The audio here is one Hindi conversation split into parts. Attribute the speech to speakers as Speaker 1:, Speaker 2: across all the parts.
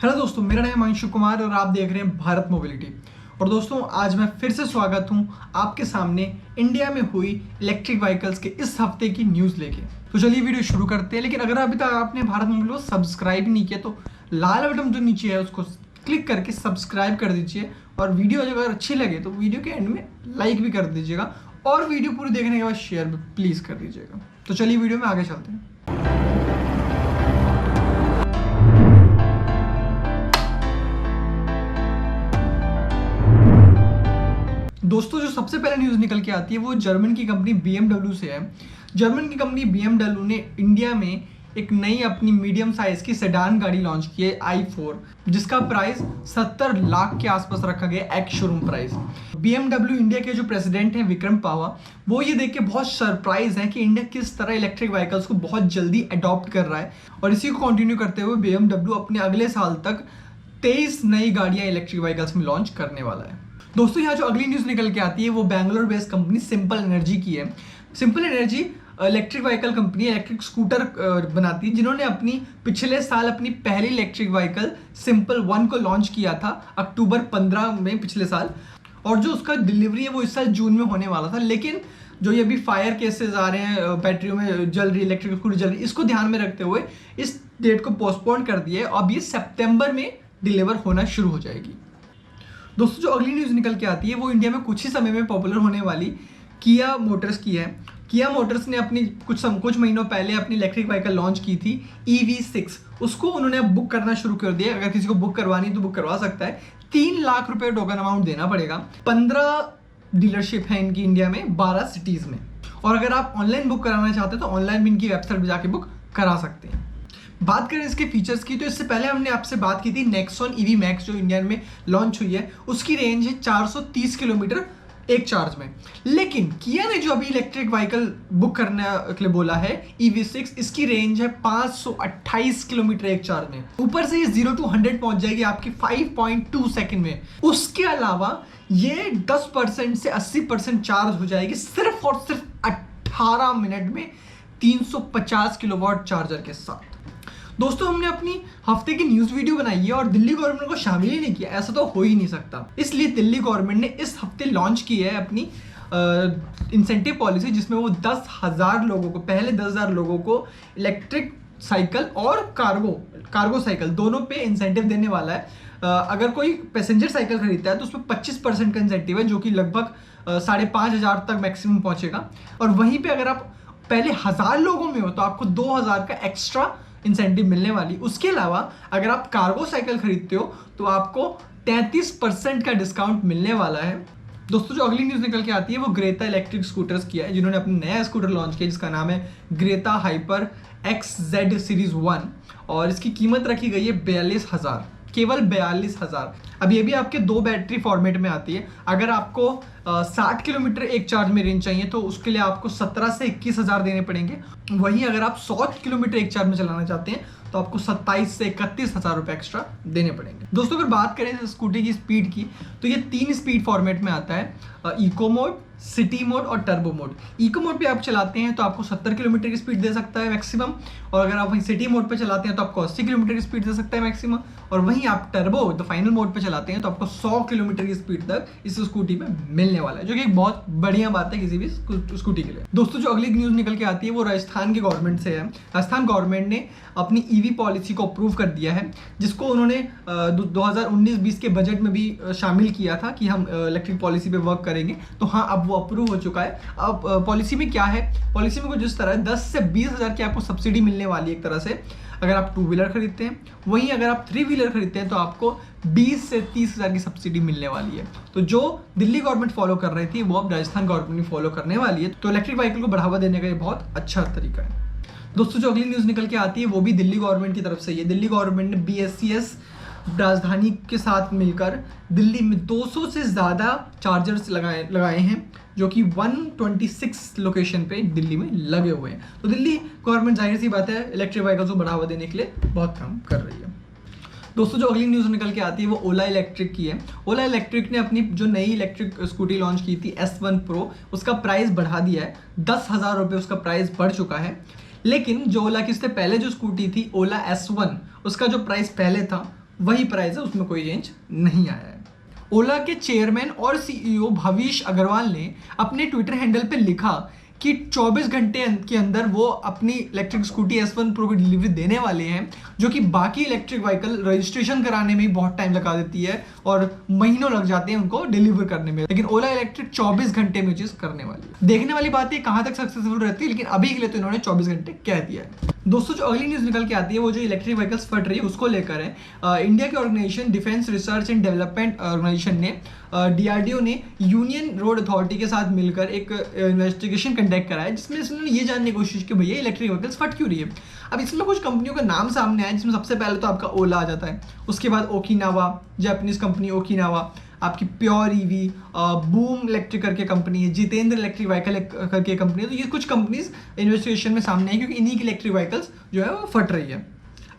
Speaker 1: हेलो दोस्तों, मेरा नाम है अंशु कुमार और आप देख रहे हैं भारत मोबिलिटी। और दोस्तों, आज मैं फिर से स्वागत हूं आपके सामने इंडिया में हुई इलेक्ट्रिक व्हीकल्स के इस हफ्ते की न्यूज़ लेके। तो चलिए वीडियो शुरू करते हैं। लेकिन अगर अभी तक आपने भारत मोबिलिटी को सब्सक्राइब नहीं किया तो लाल बटन जो नीचे है उसको क्लिक करके सब्सक्राइब कर दीजिए। और वीडियो अगर अच्छी लगे तो वीडियो के एंड में लाइक भी कर दीजिएगा और वीडियो पूरी देखने के बाद शेयर भी प्लीज़ कर दीजिएगा। तो चलिए वीडियो में आगे चलते हैं। दोस्तों, जो सबसे पहले न्यूज़ निकल के आती है वो जर्मन की कंपनी BMW से है। जर्मन की कंपनी BMW ने इंडिया में एक नई अपनी मीडियम साइज की सेडान गाड़ी लॉन्च की है i4, जिसका प्राइस 70 लाख के आसपास रखा गया ex showroom price. BMW India के जो प्रेसिडेंट हैं विक्रम पावा, वो ये देख के बहुत सरप्राइज हैं कि इंडिया किस तरह इलेक्ट्रिक व्हीकल्स को बहुत जल्दी अडॉप्ट कर रहा है। और इसी को कंटिन्यू करते हुए BMW अपने अगले साल तक 23 नई गाड़ियाँ इलेक्ट्रिक व्हीकल्स में लॉन्च करने वाला है। दोस्तों, यहाँ जो अगली न्यूज़ निकल के आती है वो Bangalore based company simple energy की है। Simple energy electric vehicle company, electric scooter बनाती है, जिन्होंने अपनी पिछले साल अपनी पहली इलेक्ट्रिक व्हीकल सिंपल 1 को लॉन्च किया था अक्टूबर 15 में पिछले साल। और जो उसका डिलीवरी है वो इस साल जून में होने वाला था। लेकिन जो ये अभी फायर केसेस आ रहे हैं, बैटरियों में जल रही, इलेक्ट्रिक स्कूटर जल रही, इसको ध्यान में रखते हुए इस डेट को पोस्टपोन कर दिया है। अब ये सितंबर में डिलीवर होना शुरू हो जाएगी। दोस्तों, जो अगली न्यूज़ निकल के आती है वो इंडिया में कुछ ही समय में पॉपुलर होने वाली किया मोटर्स की है। किया मोटर्स ने अपनी कुछ महीनों पहले अपनी इलेक्ट्रिक व्हीकल लॉन्च की थी EV6। उसको उन्होंने अब बुक करना शुरू कर दिया। अगर किसी को बुक करवानी तो बुक करवा सकता है। 3 लाख रुपए टोकन अमाउंट देना पड़ेगा। 15 डीलरशिप है इनकी इंडिया में 12 सिटीज़ में। और अगर आप ऑनलाइन बुक कराना चाहते हैं तो ऑनलाइन भी इनकी वेबसाइट पर जाके बुक करा सकते हैं। बात करें इसके फीचर्स की तो इससे पहले हमने आपसे बात की थी नेक्सॉन EV मैक्स जो इंडिया में लॉन्च हुई है। उसकी रेंज है 430 किलोमीटर एक चार्ज में। लेकिन किया ने जो अभी इलेक्ट्रिक व्हीकल बुक करने के लिए बोला है EV6, इसकी रेंज है 528 किलोमीटर एक चार्ज में। ऊपर से ये 0 to 100 पहुंच जाएगी आपकी 5.2 सेकेंड में। उसके अलावा ये 10% से 80% चार्ज हो जाएगी सिर्फ और सिर्फ 18 मिनट में 350 किलोवाट चार्जर के साथ। दोस्तों, हमने अपनी हफ्ते की न्यूज़ वीडियो बनाई है और दिल्ली गवर्नमेंट को शामिल ही नहीं किया। ऐसा तो हो ही नहीं सकता। इसलिए दिल्ली गवर्नमेंट ने इस हफ्ते लॉन्च की है अपनी इंसेंटिव पॉलिसी, जिसमें वो 10,000 लोगों को, पहले 10,000 लोगों को इलेक्ट्रिक साइकिल और कार्गो साइकिल दोनों पे इंसेंटिव देने वाला है। अगर कोई पैसेंजर साइकिल खरीदता है तो उसमें 25% का इंसेंटिव है, जो कि लगभग 5,500 तक मैक्सिमम पहुंचेगा। और वहीं पे अगर आप पहले 1000 लोगों में हो तो आपको 2,000 का एक्स्ट्रा इंसेंटिव मिलने वाली। उसके अलावा अगर आप कार्गो साइकिल खरीदते हो तो आपको 33% का डिस्काउंट मिलने वाला है। दोस्तों, जो अगली न्यूज़ निकल के आती है वो ग्रेटा इलेक्ट्रिक स्कूटर्स की है, जिन्होंने अपना नया स्कूटर लॉन्च किया जिसका नाम है ग्रेटा हाइपर XZ सीरीज 1। और इसकी कीमत रखी गई है 42,000, केवल 42,000। अब ये भी आपके 2 बैटरी फॉर्मेट में आती है। अगर आपको 60 किलोमीटर एक चार्ज में रेंज चाहिए तो उसके लिए आपको 17 से 21,000 देने पड़ेंगे। वहीं अगर आप 100 किलोमीटर एक चार्ज में चलाना चाहते हैं तो आपको 27 से 31,000 रुपये एक्स्ट्रा देने पड़ेंगे। दोस्तों, अगर बात करें स्कूटी की स्पीड की तो ये 3 स्पीड फॉर्मेट में आता है, इको मोड, सिटी मोड और टर्बो मोड। इको मोड पे आप चलाते हैं तो आपको 70 किलोमीटर की स्पीड दे सकता है मैक्सिमम। और अगर आप वहीं सिटी मोड पे चलाते हैं तो आपको 80 किलोमीटर की स्पीड दे सकता है मैक्सिमम। और वहीं आप टर्बो द फाइनल मोड पे चलाते हैं तो आपको 100 किलोमीटर की स्पीड तक इस स्कूटी में मिलने वाला है, जो कि एक बहुत बढ़िया बात है किसी भी स्कूटी के लिए। दोस्तों, जो अगली न्यूज़ निकल के आती है वो राजस्थान की गवर्नमेंट से है। राजस्थान गवर्नमेंट ने अपनी EV पॉलिसी को अप्रूव कर दिया है, जिसको उन्होंने 2019-20 के बजट में भी शामिल किया था कि हम इलेक्ट्रिक पॉलिसी पे वर्क करेंगे। तो हाँ, अब वो अप्रूव हो चुका है। अब पॉलिसी में क्या है, पॉलिसी में कुछ जिस तरह 10 से 20,000 की आपको सब्सिडी मिलने वाली है एक तरह से, अगर आप 2 व्हीलर खरीदते हैं। वहीं अगर आप 3 व्हीलर खरीदते हैं तो आपको 20 से 30,000 की सब्सिडी मिलने वाली है। तो जो दिल्ली गवर्नमेंट फॉलो कर रही थी वो अब राजस्थान गवर्नमेंट भी फॉलो करने वाली है। तो इलेक्ट्रिक व्हीकल को बढ़ावा देने का ये बहुत अच्छा तरीका है। दोस्तों, जो अगली न्यूज़ निकल के आती है वो भी दिल्ली गवर्नमेंट की तरफ से ही है। दिल्ली गवर्नमेंट ने BSES राजधानी के साथ मिलकर दिल्ली में 200 से ज़्यादा चार्जर्स लगाए हैं, जो कि 126 लोकेशन पे दिल्ली में लगे हुए हैं। तो दिल्ली गवर्नमेंट जाहिर सी बात है इलेक्ट्रिक व्हीकल्स को बढ़ावा देने के लिए बहुत काम कर रही है। दोस्तों, जो अगली न्यूज़ निकल के आती है वो ओला इलेक्ट्रिक की है। ओला इलेक्ट्रिक ने अपनी जो नई इलेक्ट्रिक स्कूटी लॉन्च की थी S1 Pro, उसका प्राइस बढ़ा दिया है। 10,000 रुपये उसका प्राइस बढ़ चुका है। लेकिन जो ओला की इससे पहले जो स्कूटी थी ओला S1, उसका जो प्राइस पहले था वही प्राइस है, उसमें कोई चेंज नहीं आया है। ओला के चेयरमैन और सीईओ भविश अग्रवाल ने अपने ट्विटर हैंडल पे लिखा कि 24 घंटे के अंदर वो अपनी इलेक्ट्रिक स्कूटी S1 Pro की डिलीवरी देने वाले हैं, जो कि बाकी इलेक्ट्रिक व्हीकल रजिस्ट्रेशन कराने में ही बहुत टाइम लगा देती है और महीनों लग जाते हैं उनको डिलीवर करने में, लेकिन ओला इलेक्ट्रिक 24 घंटे में चीज करने वाली है। देखने वाली बात है कहाँ तक सक्सेसफुल रहती है, लेकिन अभी के लिए तो इन्होंने 24 घंटे कह दिया है। दोस्तों, जो अगली न्यूज निकल के आती है वो जो इलेक्ट्रिक व्हीकल्स फट रही है उसको लेकर है। इंडिया के organization defence research and development organization ने DRDO ने यूनियन रोड अथॉरिटी के साथ मिलकर एक इन्वेस्टिगेशन कंडक्ट करा है, जिसमें उन्होंने ये जानने की कोशिश की भैया इलेक्ट्रिक व्हीकल्स फट क्यों रही है। अब इसमें कुछ कंपनियों का नाम सामने आया, जिसमें सबसे पहले तो आपका ओला आ जाता है, उसके बाद ओकिनावा जापानीज कंपनी ओकिनावा, आपकी प्योर ईवी, बूम इलेक्ट्रिक करके कंपनी है, जितेंद्र इलेक्ट्रिक व्हीकल करके कंपनी है। तो ये कुछ कंपनीज इन्वेस्टिगेशन में सामने आई, क्योंकि इन्हीं की इलेक्ट्रिक व्हीकल्स जो है वो फट रही है।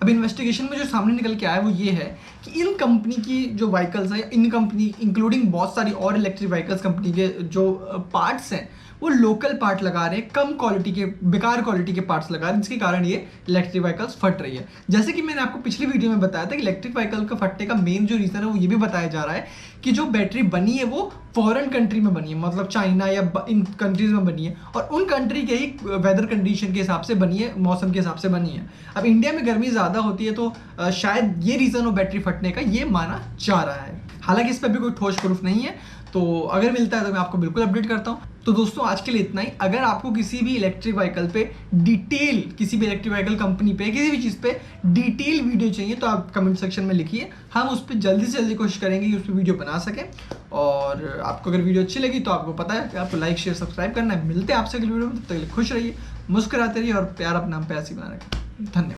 Speaker 1: अब इन्वेस्टिगेशन में जो सामने निकल के आया वो ये है कि इन कंपनी की जो व्हीकल्स है, इन कंपनी इंक्लूडिंग बहुत सारी और इलेक्ट्रिक व्हीकल्स कंपनी के जो पार्ट्स हैं वो लोकल पार्ट लगा रहे हैं, कम क्वालिटी के, बेकार क्वालिटी के पार्ट्स लगा रहे हैं, जिसके कारण ये इलेक्ट्रिक व्हीकल्स फट रही है। जैसे कि मैंने आपको पिछली वीडियो में बताया था कि इलेक्ट्रिक व्हीकल का फटने का मेन जो रीज़न है वो ये भी बताया जा रहा है कि जो बैटरी बनी है वो फॉरेन कंट्री में बनी है, मतलब चाइना या इन कंट्रीज में बनी है, और उन कंट्री के ही वेदर कंडीशन के हिसाब से बनी है, मौसम के हिसाब से बनी है। अब इंडिया में गर्मी ज़्यादा होती है तो शायद ये रीज़न हो बैटरी फटने का, ये माना जा रहा है। हालांकि इस पर भी कोई ठोस प्रूफ नहीं है, तो अगर मिलता है तो मैं आपको बिल्कुल अपडेट करता हूँ। तो दोस्तों, आज के लिए इतना ही। अगर आपको किसी भी इलेक्ट्रिक व्हीकल पे डिटेल, किसी भी इलेक्ट्रिक व्हीकल कंपनी पे, किसी भी चीज़ पे डिटेल वीडियो चाहिए तो आप कमेंट सेक्शन में लिखिए, हम उस पर जल्दी से जल्दी कोशिश करेंगे कि उस पर वीडियो बना सकें। और आपको अगर वीडियो अच्छी लगी तो आपको पता है कि आपको लाइक शेयर सब्सक्राइब करना है। मिलते हैं आपसे अगली वीडियो में, तब तक खुश रहिए, मुस्कुराते रहिए और प्यार अपना पैसे बना रखें। धन्यवाद।